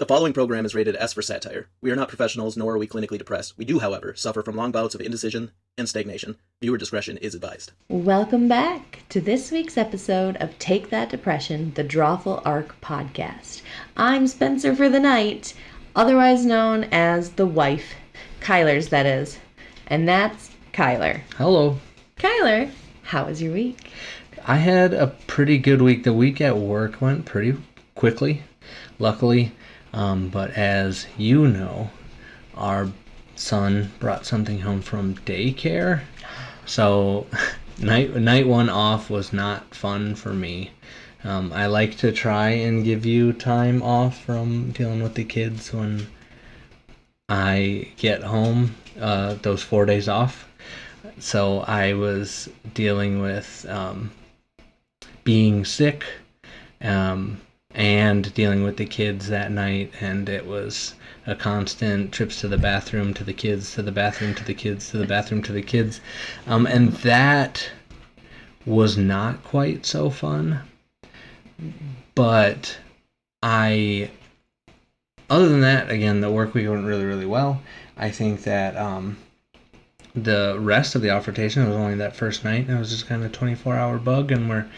The following program is rated S for satire. We are not professionals, nor are we clinically depressed. We do, however, suffer from long bouts of indecision and stagnation. Viewer discretion is advised. Welcome back to this week's episode of Take That Depression, the Drawful Arc podcast. I'm Spencer for the night, otherwise known as the wife. Kyler's, that is. And that's Kyler. Hello. Kyler, how was your week? I had a pretty good week. The week at work went pretty quickly, luckily. But as you know, our son brought something home from daycare. So night one off was not fun for me. I like to try and give you time off from dealing with the kids when I get home, those 4 days off. So I was dealing with being sick, and dealing with the kids that night, and it was a constant trips to the bathroom, to the kids, to the bathroom, to the kids, to the bathroom, to the kids, and that was not quite so fun. But other than that, again, the work week went really, really well. I think that the rest of the altercation was only that first night. It was just kind of a 24-hour bug, and we're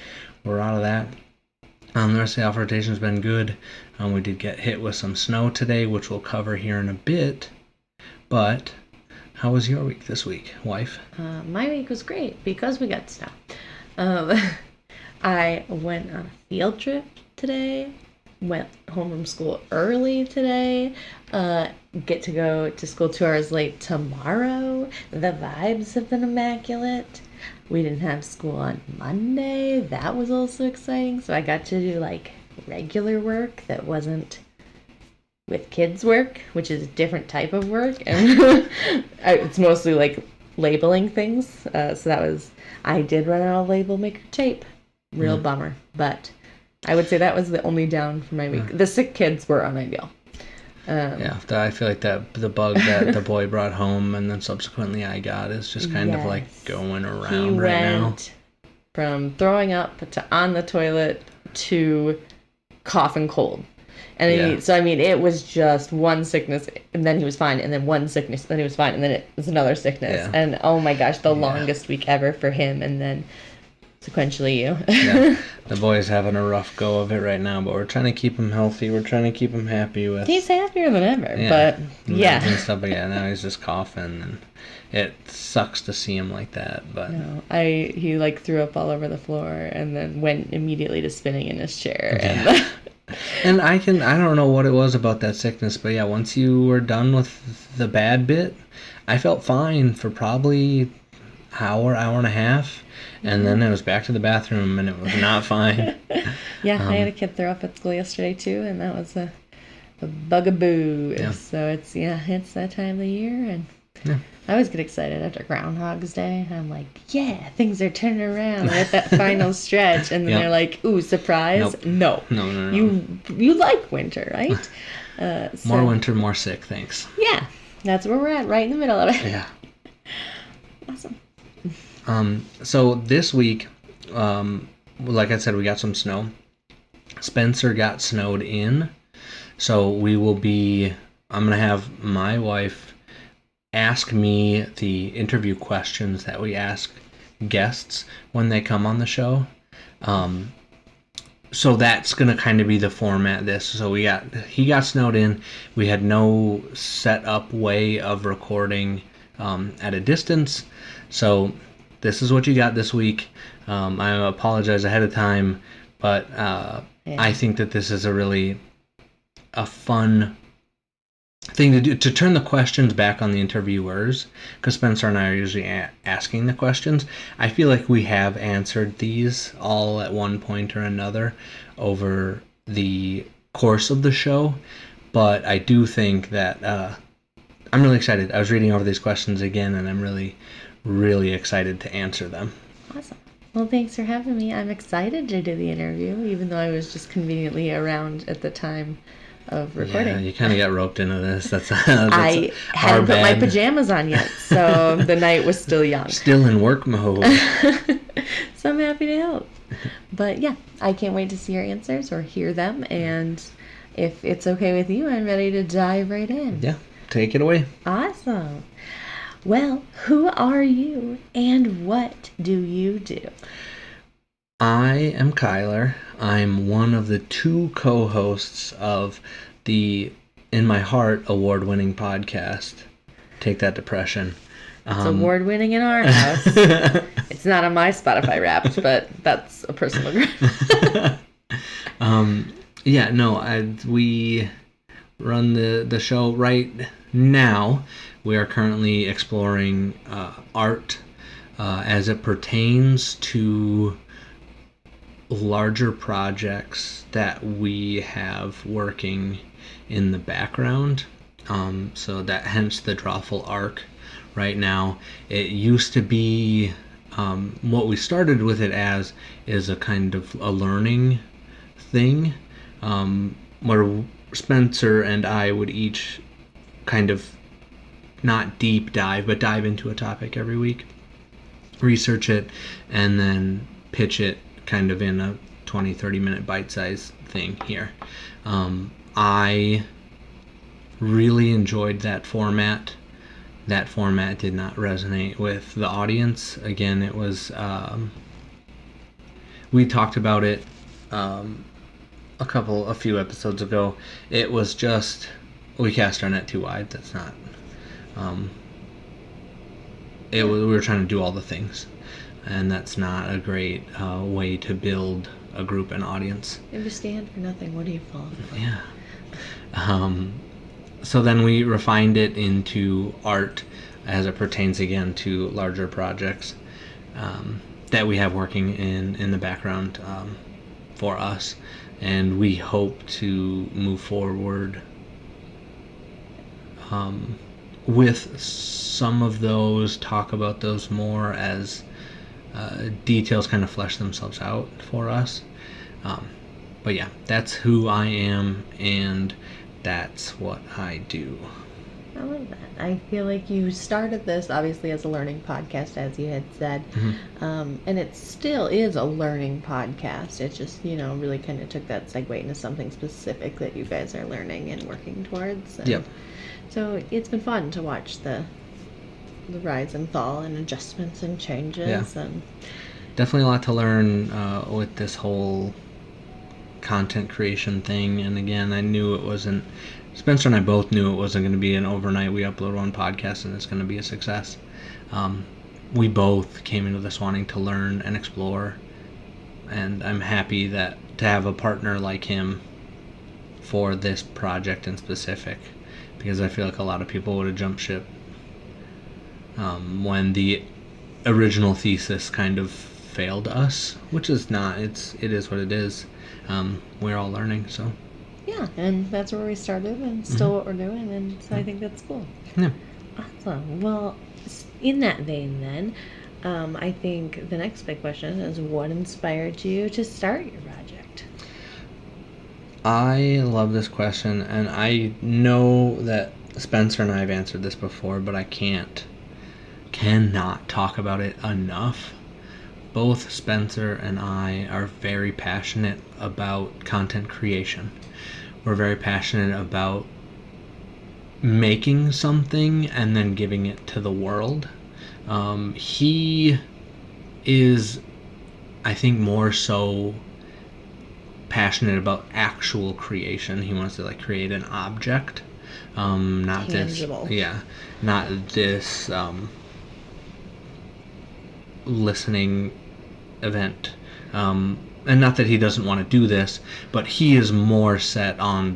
out of that. The rest of the altercation has been good. We did get hit with some snow today, which we'll cover here in a bit. But how was your week this week, wife? My week was great because we got snow. I went on a field trip today. Went home from school early today. Get to go to school 2 hours late tomorrow. The vibes have been immaculate. We didn't have school on Monday. That was also exciting. So I got to do like regular work that wasn't with kids work, which is a different type of work. And it's mostly like labeling things. So I did run out of label maker tape. Real bummer. But I would say that was the only down for my week. The sick kids were unideal. I feel like that the bug that the boy brought home and then subsequently I got is just kind of like going around right now. He went from throwing up to on the toilet to cough and cold. And it was just one sickness, and then he was fine, and then one sickness, then he was fine, and then it was another sickness. Yeah. And oh my gosh, the longest week ever for him, and then sequentially you. Yeah, the boy's having a rough go of it right now, but we're trying to keep him healthy. We're trying to keep him happy with. He's happier than ever, but yeah. And stuff, but yeah, now he's just coughing, and it sucks to see him like that. But he like threw up all over the floor, and then went immediately to spinning in his chair. Yeah. And I don't know what it was about that sickness, but yeah, once you were done with the bad bit, I felt fine for probably hour and a half. And then it was back to the bathroom, and it was not fine. I had a kid throw up at school yesterday, too, and that was a bugaboo. Yeah. So it's that time of the year, and I always get excited after Groundhog's Day. I'm like, yeah, things are turning around at that final stretch. And then they're like, ooh, surprise? Nope. No. You like winter, right? More winter, more sick, thanks. Yeah, that's where we're at, right in the middle of it. Yeah. Awesome. So this week, like I said, we got some snow. Spencer got snowed in. So I'm going to have my wife ask me the interview questions that we ask guests when they come on the show. So that's going to kind of be the format of this. So he got snowed in. We had no set up way of recording at a distance. So this is what you got this week. I apologize ahead of time, but I think that this is a fun thing to do, to turn the questions back on the interviewers, because Spencer and I are usually asking the questions. I feel like we have answered these all at one point or another over the course of the show, but I do think that I'm really excited. I was reading over these questions again, and I'm really, really excited to answer them. Awesome. Well, thanks for having me. I'm excited to do the interview, even though I was just conveniently around at the time of recording. Yeah, you kind of got roped into this. That's I hadn't put my pajamas on yet, so the night was still young. Still in work mode. So I'm happy to help. But yeah, I can't wait to see your answers or hear them, and if it's okay with you, I'm ready to dive right in. Yeah, take it away. Awesome. Well, who are you and what do you do? I am Kyler. I'm one of the 2 co-hosts of the In My Heart award-winning podcast, Take That Depression. It's award-winning in our house. It's not on my Spotify Wrapped, but that's a personal grudge. We run the show right now. We are currently exploring art as it pertains to larger projects that we have working in the background. So that hence the Drawful arc right now. It used to be what we started with it as is a kind of a learning thing, where Spencer and I would each kind of not deep dive, but dive into a topic every week, research it, and then pitch it kind of in a 20-30 minute bite-sized thing here. I really enjoyed that format. That format did not resonate with the audience. Again, it was we talked about it a few episodes ago. It was just, we cast our net too wide. That's not we were trying to do all the things, and that's not a great way to build a group and audience. If you stand for nothing, what do you fall for? Yeah. So then we refined it into art as it pertains again to larger projects that we have working in the background for us, and we hope to move forward with some of those, talk about those more as details kind of flesh themselves out for us. But yeah, that's who I am, and that's what I do. I love that. I feel like you started this obviously as a learning podcast, as you had said, and it still is a learning podcast. It just, really kind of took that segue into something specific that you guys are learning and working towards. And Yep. so it's been fun to watch the rise and fall and adjustments and changes. Yeah. And Definitely a lot to learn with this whole content creation thing. And again, I knew it wasn't, Spencer and I both knew it wasn't going to be an overnight, we upload one podcast and it's going to be a success. We both came into this wanting to learn and explore, and I'm happy that to have a partner like him for this project in specific, because I feel like a lot of people would have jumped ship when the original thesis kind of failed us, which is not, it is what it is. We're all learning, so yeah, and that's where we started, and still what we're doing, and so I think that's cool. yeah. Awesome. Well, in that vein then, I think the next big question is, what inspired you to start your project? I love this question, and I know that Spencer and I have answered this before, but I cannot talk about it enough. Both Spencer and I are very passionate about content creation. We're very passionate about making something and then giving it to the world. He is, I think, more so passionate about actual creation. He wants to create an object, not Tangible. not this listening event. And not that he doesn't want to do this, but he is more set on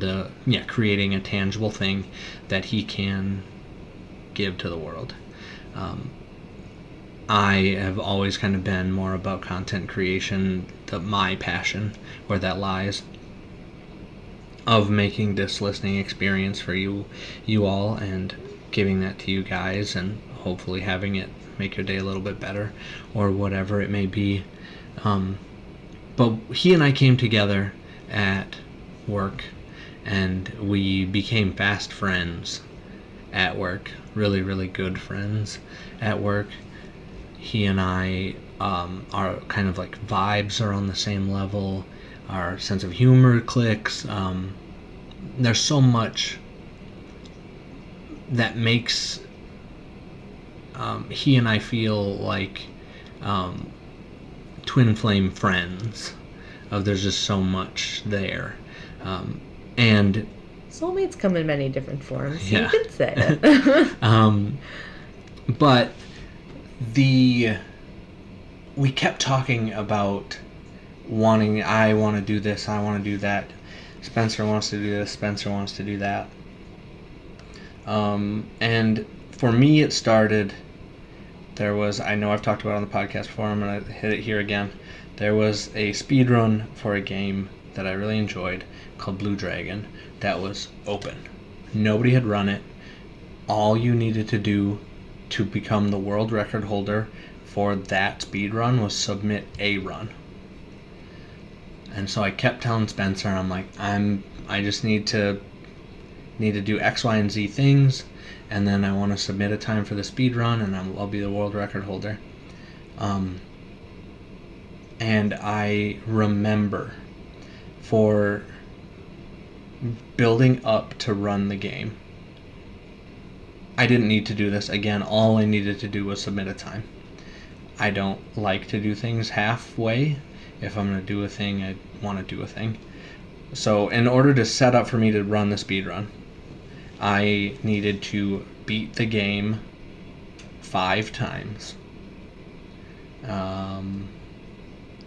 creating a tangible thing that he can give to the world. I have always kind of been more about content creation, my passion, where that lies, of making this listening experience for you all, and giving that to you guys, and hopefully having it make your day a little bit better, or whatever it may be. But he and I came together at work, and we became fast friends at work, really, really good friends at work. He and I are kind of vibes are on the same level, our sense of humor clicks, there's so much that makes he and I feel like twin flame friends. There's just so much there. And Soulmates come in many different forms. So Yeah. You could say it. But we kept talking about I want to do this, I want to do that. Spencer wants to do this, Spencer wants to do that. And for me, it started. I know I've talked about it on the podcast before, I'm going to hit it here again. There was a speed run for a game that I really enjoyed called Blue Dragon that was open. Nobody had run it. All you needed to do to become the world record holder for that speed run was submit a run. And so I kept telling Spencer, I'm like, I just need to do X, Y, and Z things, and then I want to submit a time for the speed run, and I'll be the world record holder. And I remember for building up to run the game, I didn't need to do this. Again, all I needed to do was submit a time. I don't like to do things halfway. If I'm going to do a thing, I want to do a thing. So in order to set up for me to run the speed run, I needed to beat the game 5 times.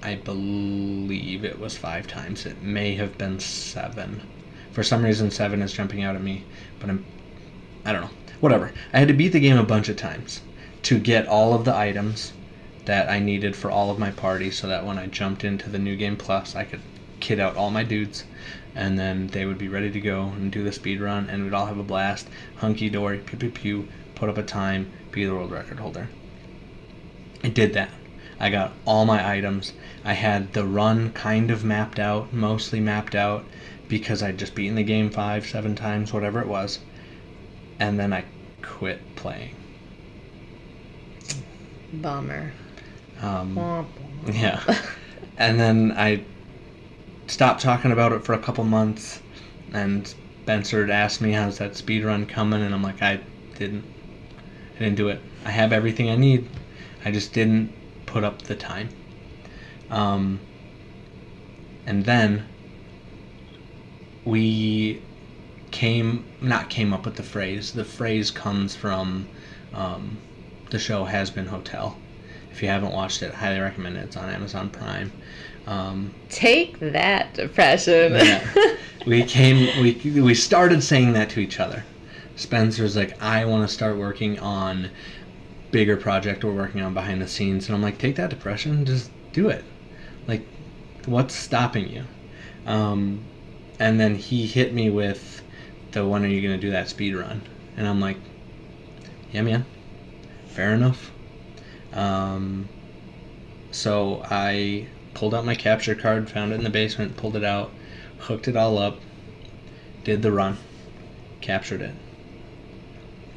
I believe it was 5 times. It may have been 7. For some reason, 7 is jumping out at me, but I don't know. Whatever. I had to beat the game a bunch of times to get all of the items that I needed for all of my parties, so that when I jumped into the New Game Plus, I could kit out all my dudes, and then they would be ready to go and do the speed run, and we'd all have a blast, hunky-dory, pew-pew-pew, put up a time, be the world record holder. I did that. I got all my items. I had the run kind of mapped out, mostly mapped out, because I'd just beaten the game 5, 7 times, whatever it was, and then I quit playing. Bummer. Yeah. And then I stopped talking about it for a couple months, and Spencer had asked me, how's that speed run coming, and I'm like, I didn't do it. I have everything I need. I just didn't put up the time. And then we came up with the phrase. The phrase comes from the show Has Been Hotel. If you haven't watched it, highly recommend it. It's on Amazon Prime. Take that, depression. Yeah. We started saying that to each other. Spencer's like, I want to start working on bigger project we're working on behind the scenes, and I'm like, take that, depression, just do it. Like, what's stopping you? And then he hit me with when are you gonna do that speed run? And I'm like, yeah, man, fair enough. So I pulled out my capture card, found it in the basement, pulled it out, hooked it all up, did the run, captured it.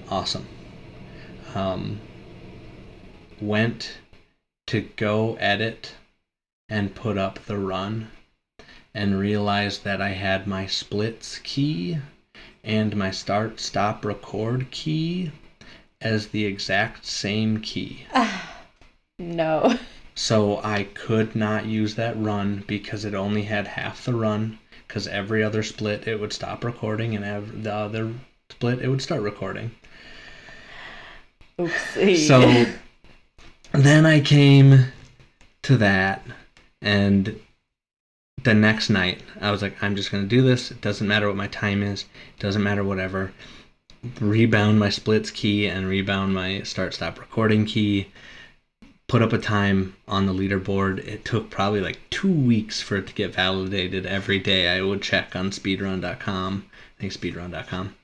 Awesome. Went to go edit and put up the run and realized that I had my splits key and my start stop record key as the exact same key. No. So I could not use that run because it only had half the run, because every other split it would stop recording and the other split it would start recording. Oopsie. So then I came to that, and the next night I was like, I'm just going to do this. It doesn't matter what my time is. It doesn't matter whatever. Rebound my splits key and rebound my start stop recording key. Put up a time on the leaderboard. It took probably like 2 weeks for it to get validated. Every day I would check on speedrun.com. I think speedrun.com.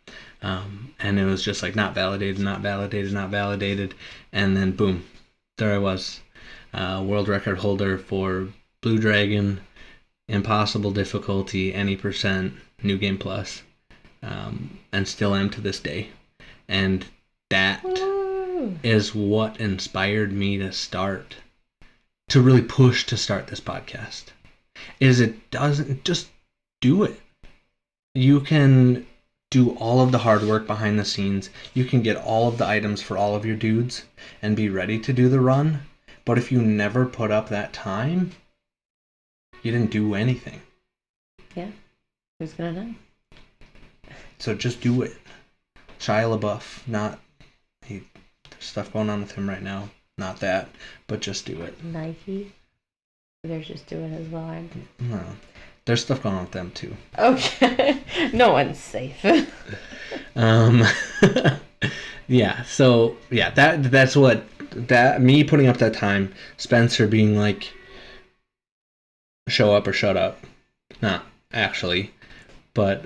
And it was just like not validated, not validated, not validated. And then boom, there I was. World record holder for Blue Dragon, impossible difficulty, any percent, New Game Plus. And still am to this day. And that is what inspired me to really push to start this podcast. It doesn't just do it. you can do all of the hard work behind the scenes. You can get all of the items for all of your dudes and be ready to do the run. But if you never put up that time, you didn't do anything. Yeah. Who's gonna know? So just do it. Shia LaBeouf, not there's stuff going on with him right now. Not that, but just do it. Nike. They're just doing it as well, aren't they? No, there's stuff going on with them too. Okay. No one's safe. Yeah. So yeah, that's what me putting up that time. Spencer being like, show up or shut up. Not actually, but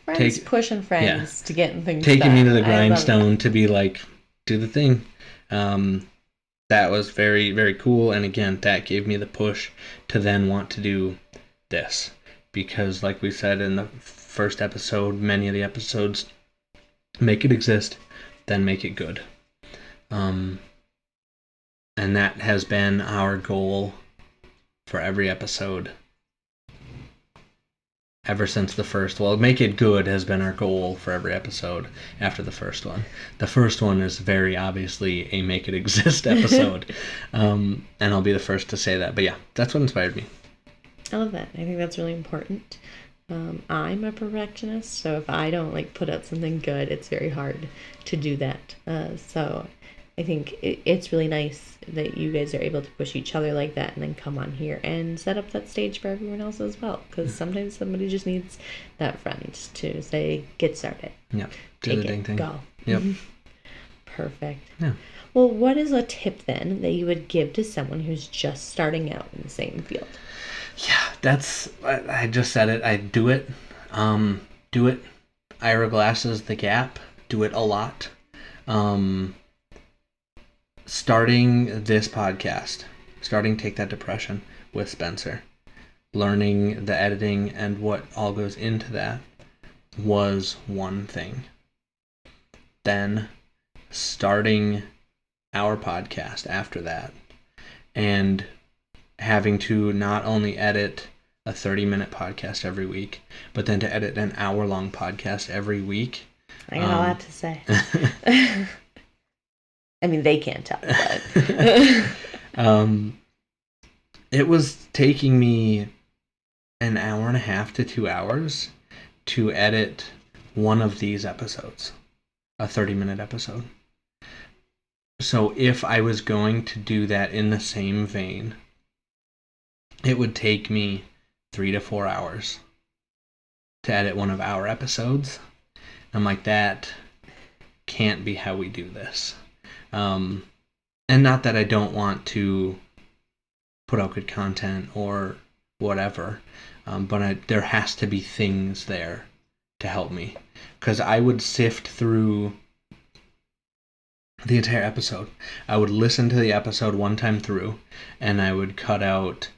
Friends pushing friends to getting things taking done. me to the grindstone to be like, do the thing. That was very, very cool. And again, that gave me the push to then want to do this. Because like we said in the first episode, many of the episodes, make it exist, then make it good. And that has been our goal for every episode ever since the first. Well, make it good has been our goal for every episode after the first one. The first one is very obviously a make it exist episode. And I'll be the first to say that. But yeah, that's what inspired me. I love that. I think that's really important. I'm a perfectionist, so if I don't put out something good, it's very hard to do that. So I think it's really nice that you guys are able to push each other like that and then come on here and set up that stage for everyone else as well. Because sometimes somebody just needs that friend to say, get started. Yeah. Do the dang thing. Go. Yep. Perfect. Yeah. Well, what is a tip then that you would give to someone who's just starting out in the same field? Yeah, I just said it. I do it. Do it. Ira Glass's The Gap. Do it a lot. Starting this podcast, starting Take That Depression with Spencer, learning the editing and what all goes into that was one thing. Then starting our podcast after that and having to not only edit a 30-minute podcast every week, but then to edit an hour-long podcast every week. I got a lot to say. I mean, they can't tell, but... It was taking me an hour and a half to 2 hours to edit one of these episodes, a 30-minute episode. So if I was going to do that in the same vein, it would take me 3 to 4 hours to edit one of our episodes. I'm like, that can't be how we do this. And not that I don't want to put out good content or whatever, but there has to be things there to help me. Because I would sift through the entire episode. I would listen to the episode one time through, and I would cut out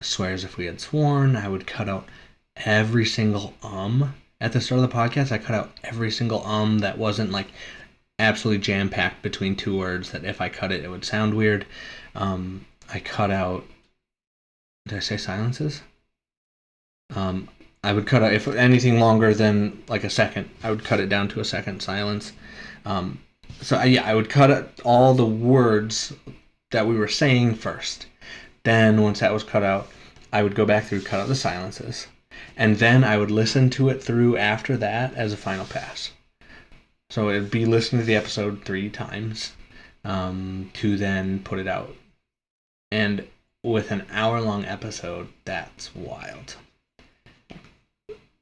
swears if we had sworn. I would cut out every single at the start of the podcast. I cut out every single that wasn't absolutely jam-packed between two words that if I cut it, it would sound weird. I cut out... Did I say silences? I would cut out, if anything longer than a second, I would cut it down to a second silence. I would cut out all the words that we were saying first. Then, once that was cut out, I would go back through, cut out the silences. And then I would listen to it through after that as a final pass. So it would be listening to the episode 3 times to then put it out. And with an hour-long episode, that's wild.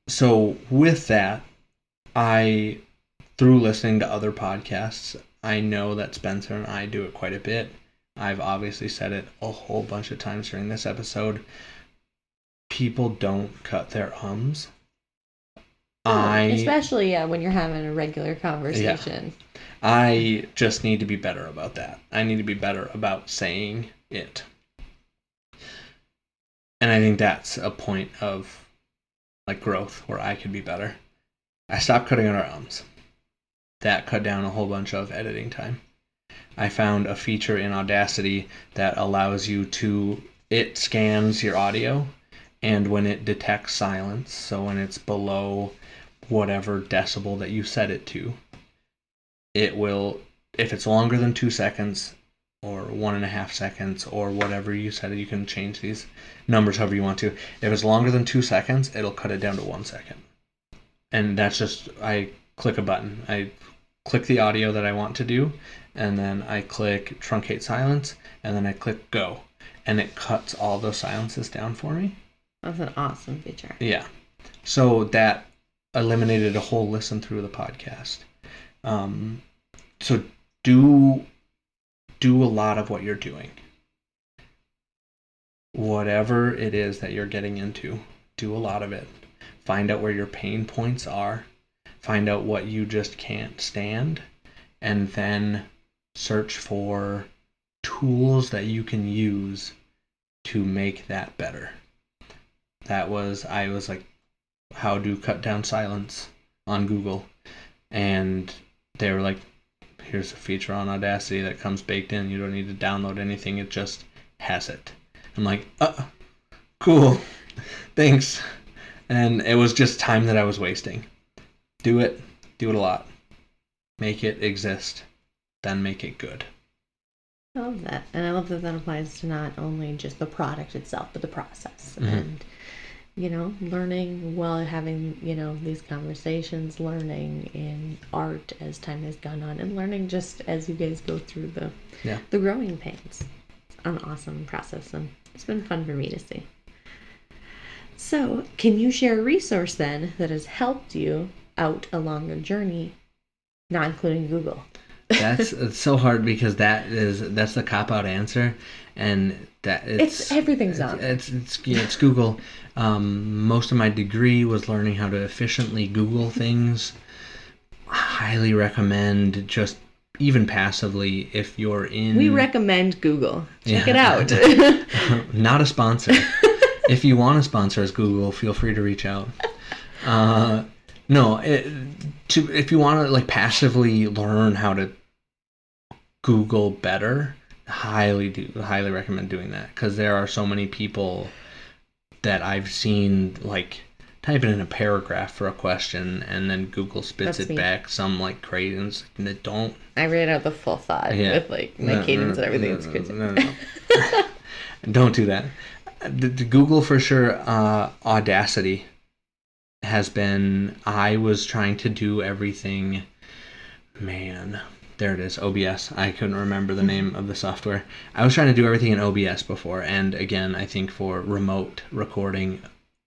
So with that, through listening to other podcasts, I know that Spencer and I do it quite a bit. I've obviously said it a whole bunch of times during this episode. People don't cut their ums. Especially when you're having a regular conversation. Yeah. I just need to be better about that. I need to be better about saying it. And I think that's a point of growth where I could be better. I stopped cutting out our ums. That cut down a whole bunch of editing time. I found a feature in Audacity that allows you it scans your audio and when it detects silence, so when it's below whatever decibel that you set it to, it will, if it's longer than 2 seconds or 1.5 seconds or whatever you set it, you can change these numbers however you want to. If it's longer than 2 seconds, it'll cut it down to 1 second. And that's just, I click a button. I click the audio that I want to do, and then I click truncate silence, and then I click go. And it cuts all those silences down for me. That's an awesome feature. Yeah. So that eliminated a whole listen through the podcast. So do a lot of what you're doing. Whatever it is that you're getting into, do a lot of it. Find out where your pain points are. Find out what you just can't stand. And then search for tools that you can use to make that better. I was like, how to cut down silence on Google. And they were like, here's a feature on Audacity that comes baked in. You don't need to download anything. It just has it. I'm like, cool. Thanks. And it was just time that I was wasting. Do it a lot. Make it exist. Then make it good. I love that. And I love that that applies to not only just the product itself, but the process. Mm-hmm. And, learning while having, these conversations, learning in art as time has gone on, and learning just as you guys go through the growing pains. It's an awesome process, and it's been fun for me to see. So, can you share a resource then that has helped you out along your journey, not including Google? It's so hard because that's the cop-out answer, and that it's everything's on. It's Google. Most of my degree was learning how to efficiently Google things. Highly recommend, just even passively, if you're in. We recommend Google. Check it out. Not a sponsor. If you want to sponsor us, Google, feel free to reach out. If you want to passively learn how to Google better, highly recommend doing that, because there are so many people that I've seen type it in a paragraph for a question, and then Google spits it back some crazy, and they don't. I read out the full thought with my cadence and everything. It's crazy. No. Don't do that. The Google for sure. Audacity has been. I was trying to do everything. Man, there it is. OBS. I couldn't remember the name of the software. I was trying to do everything in OBS before, and again, I think for remote recording,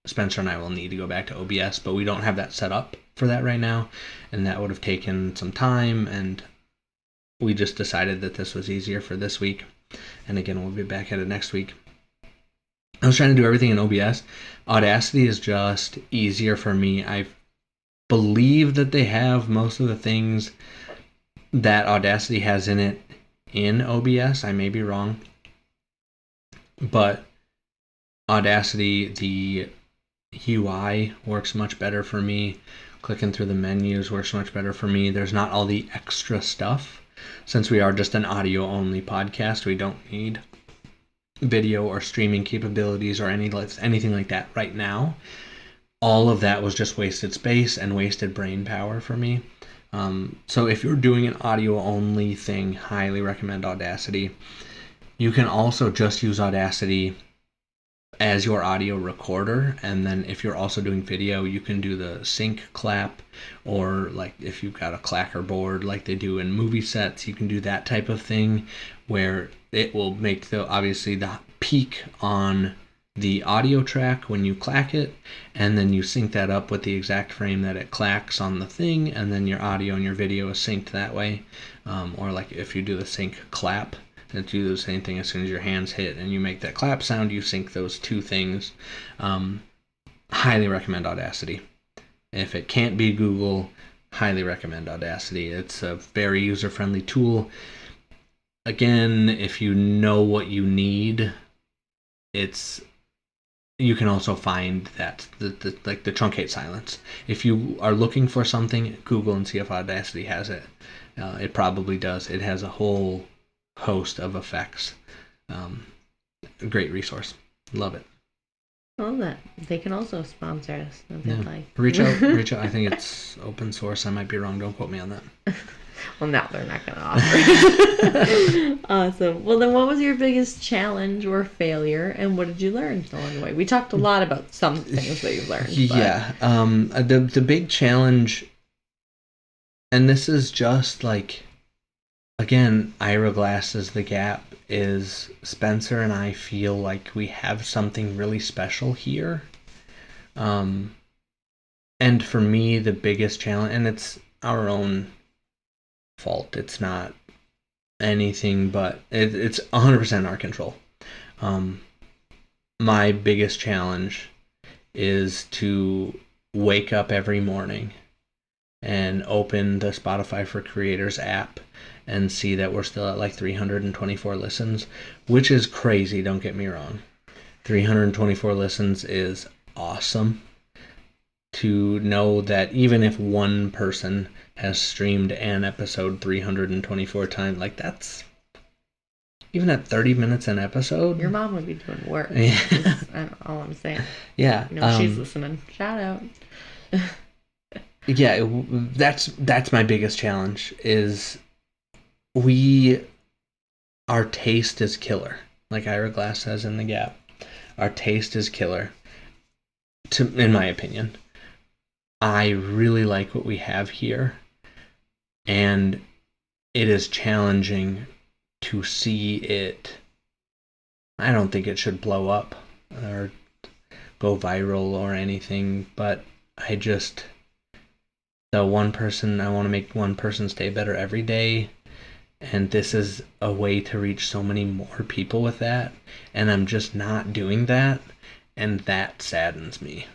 Spencer and I will need to go back to OBS, but we don't have that set up for that right now, and that would have taken some time, and we just decided that this was easier for this week, and again, we'll be back at it next week. I was trying to do everything in OBS. Audacity is just easier for me. I believe that they have most of the things that Audacity has in it in OBS. I may be wrong. But Audacity, the UI works much better for me. Clicking through the menus works much better for me. There's not all the extra stuff. Since we are just an audio-only podcast, we don't need video or streaming capabilities or anything like that right now. All of that was just wasted space and wasted brain power for me. So if you're doing an audio-only thing, highly recommend Audacity. You can also just use Audacity as your audio recorder, and then if you're also doing video, you can do the sync clap, or if you've got a clacker board like they do in movie sets, you can do that type of thing where it will make the peak on the audio track when you clack it, and then you sync that up with the exact frame that it clacks on the thing, and then your audio and your video is synced that way. Or if you do the sync clap, and do the same thing as soon as your hands hit and you make that clap sound, you sync those two things. Highly recommend Audacity. If it can't be Google, highly recommend Audacity. It's a very user-friendly tool. Again, if you know what you need, you can also find that the truncate silence. If you are looking for something, Google and see if Audacity has it. It probably does. It has a whole host of effects. Great resource. Love it. Well, that they can also sponsor us. If they'd like. Reach out. I think it's open source. I might be wrong. Don't quote me on that. Well, no, they're not going to offer. Awesome. Well, then what was your biggest challenge or failure, and what did you learn along the way? We talked a lot about some things that you've learned. Yeah. The big challenge, and this is just like, again, Ira Glass's The Gap, is Spencer and I feel like we have something really special here. And for me, the biggest challenge, and it's our own fault. It's not anything but it's 100% our control. My biggest challenge is to wake up every morning and open the Spotify for Creators app and see that we're still at like 324 listens, which is crazy, don't get me wrong. 324 listens is awesome. To know that even if one person has streamed an episode 324 times, like that's even at 30 minutes an episode. Your mom would be doing work. Yeah. That's all I'm saying. Yeah. She's listening. Shout out. Yeah, that's my biggest challenge is our taste is killer. Like Ira Glass says in The Gap, our taste is killer. In my opinion, I really like what we have here, and it is challenging to see it. I don't think it should blow up or go viral or anything, but I want to make one person's day better every day, and this is a way to reach so many more people with that, and I'm just not doing that, and that saddens me.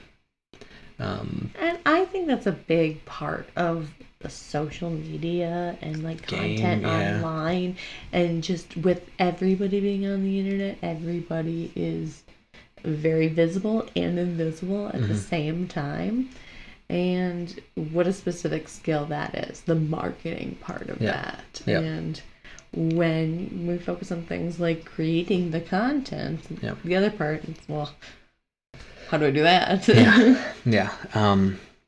And I think that's a big part of the social media and like content online, and just with everybody being on the internet, everybody is very visible and invisible at the same time. And what a specific skill that is, the marketing part of that. Yep. And when we focus on things like creating the content, the other part is, well, how do I do that?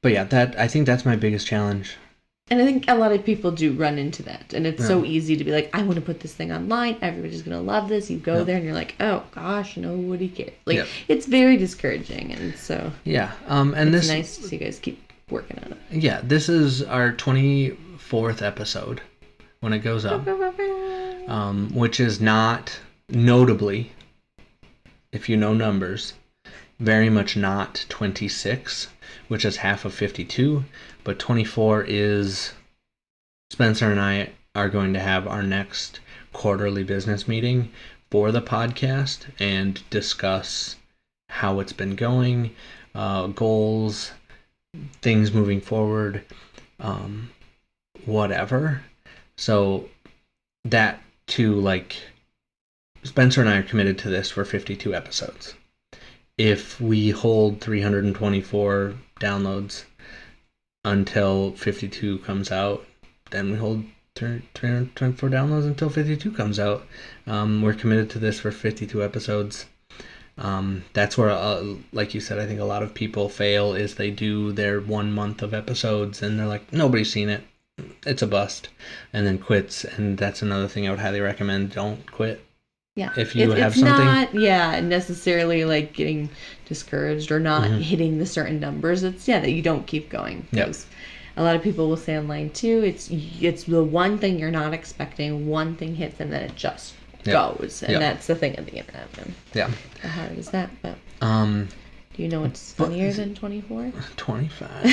But yeah, I think that's my biggest challenge. And I think a lot of people do run into that. And it's so easy to be like, I want to put this thing online. Everybody's going to love this. You go there and you're like, oh gosh, nobody cares. Like, it's very discouraging. And so and it's nice to see you guys keep working on it. Yeah, this is our 24th episode when it goes up. Which is not, notably, if you know numbers, very much not 26, which is half of 52, but 24 is Spencer and I are going to have our next quarterly business meeting for the podcast and discuss how it's been going, goals, things moving forward, whatever. So that too, like, Spencer and I are committed to this for 52 episodes. If we hold 324 downloads until 52 comes out, then we hold 324 downloads until 52 comes out. We're committed to this for 52 episodes. That's where, like you said, I think a lot of people fail is they do their 1 month of episodes and they're like, nobody's seen it. It's a bust, and then quits. And that's another thing I would highly recommend. Don't quit. Yeah. If you have something. It's not, necessarily like getting discouraged or not hitting the certain numbers. It's, that you don't keep going. Because a lot of people will say online too, it's the one thing you're not expecting, one thing hits, and then it just goes. And that's the thing of the internet. And how hard is that? But do you know what's funnier than 24? 25.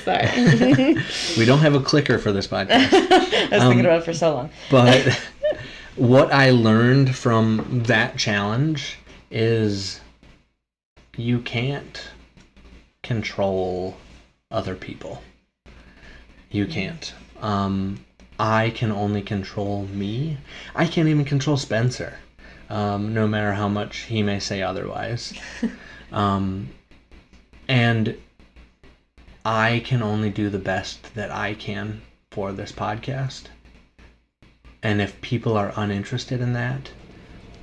Sorry. We don't have a clicker for this podcast. I was thinking about it for so long. But what I learned from that challenge is you can't control other people. You can't. I can only control me. I can't even control Spencer, no matter how much he may say otherwise. And I can only do the best that I can for this podcast. And if people are uninterested in that,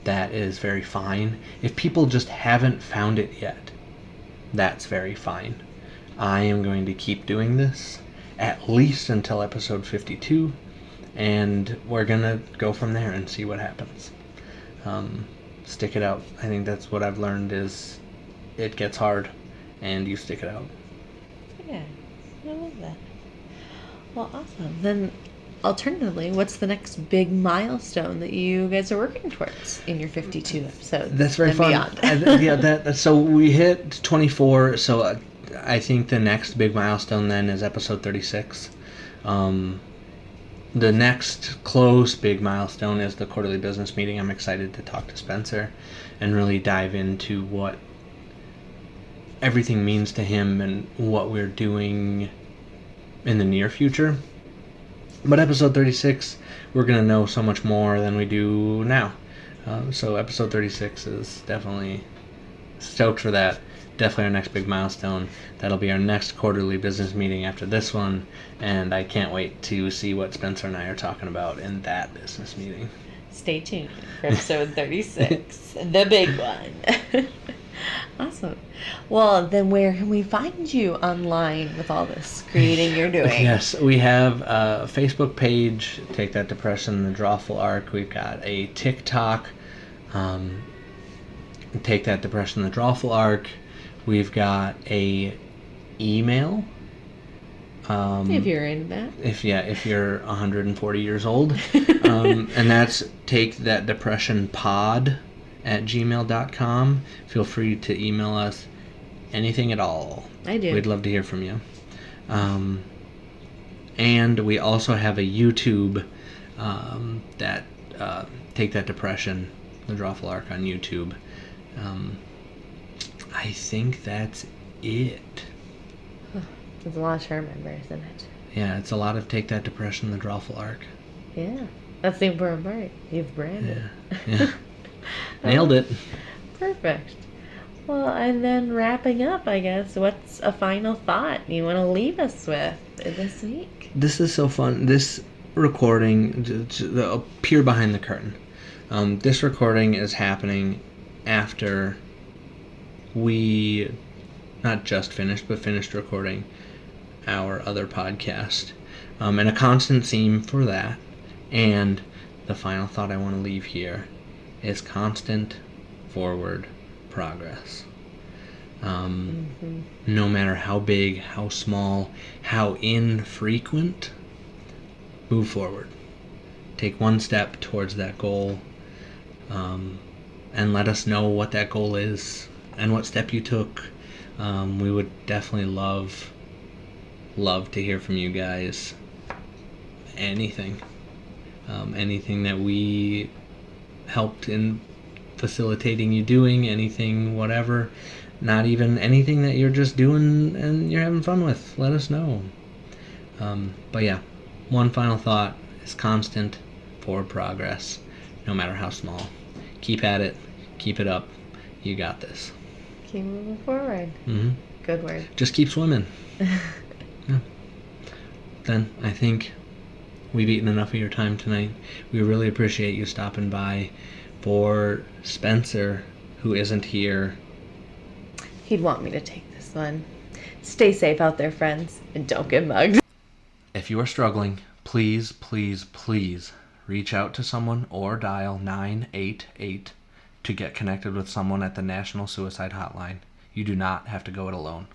that is very fine. If people just haven't found it yet, that's very fine. I am going to keep doing this at least until episode 52, and we're going to go from there and see what happens. Stick it out. I think that's what I've learned is it gets hard, and you stick it out. Yeah, I love that. Well, awesome. Then, alternatively, what's the next big milestone that you guys are working towards in your 52 episodes? That's very and fun. Beyond? So we hit 24. So I think the next big milestone then is episode 36. The next close big milestone is the quarterly business meeting. I'm excited to talk to Spencer and really dive into what everything means to him and what we're doing in the near future. But episode 36, we're going to know so much more than we do now. So episode 36 is definitely stoked for that. Definitely our next big milestone. That'll be our next quarterly business meeting after this one, and I can't wait to see what Spencer and I are talking about in that business meeting. Stay tuned for episode 36, the big one. Awesome. Well, then where can we find you online with all this creating you're doing? Yes, we have a Facebook page, Take That Depression, The Drawful Arc. We've got a TikTok, Take That Depression, The Drawful Arc. We've got a email. If you're in that. If you're 140 years old. And that's takethatdepressionpod@gmail.com. Feel free to email us anything at all. I do. We'd love to hear from you. And we also have a YouTube that Take That Depression, The Drawful Arc on YouTube. I think that's it. It's a lot to remember, isn't it? Yeah, it's a lot of Take That Depression, The Drawful Arc. Yeah. That's the important part. You've branded. Yeah. Nailed it. Perfect. Well, and then wrapping up, I guess, what's a final thought you want to leave us with this week? This is so fun. This recording, the peer behind the curtain. This recording is happening after we not just finished, but finished recording our other podcast. And a constant theme for that, and the final thought I want to leave here, is constant forward progress. No matter how big, how small, how infrequent, move forward. Take one step towards that goal, and let us know what that goal is and what step you took. We would definitely love to hear from you guys. Anything that we helped in facilitating you doing, anything, whatever, not even anything that you're just doing and you're having fun with, let us know. But yeah, one final thought is constant forward progress, no matter how small. Keep at it, keep it up, you got this. Keep moving forward. Mm-hmm. Good word. Just keep swimming. Yeah. Then I think we've eaten enough of your time tonight. We really appreciate you stopping by. For Spencer, who isn't here, He'd want me to take this one. Stay safe out there, friends, and don't get mugged. if you are struggling, please reach out to someone or dial 988 to get connected with someone at the National Suicide Hotline. You do not have to go it alone.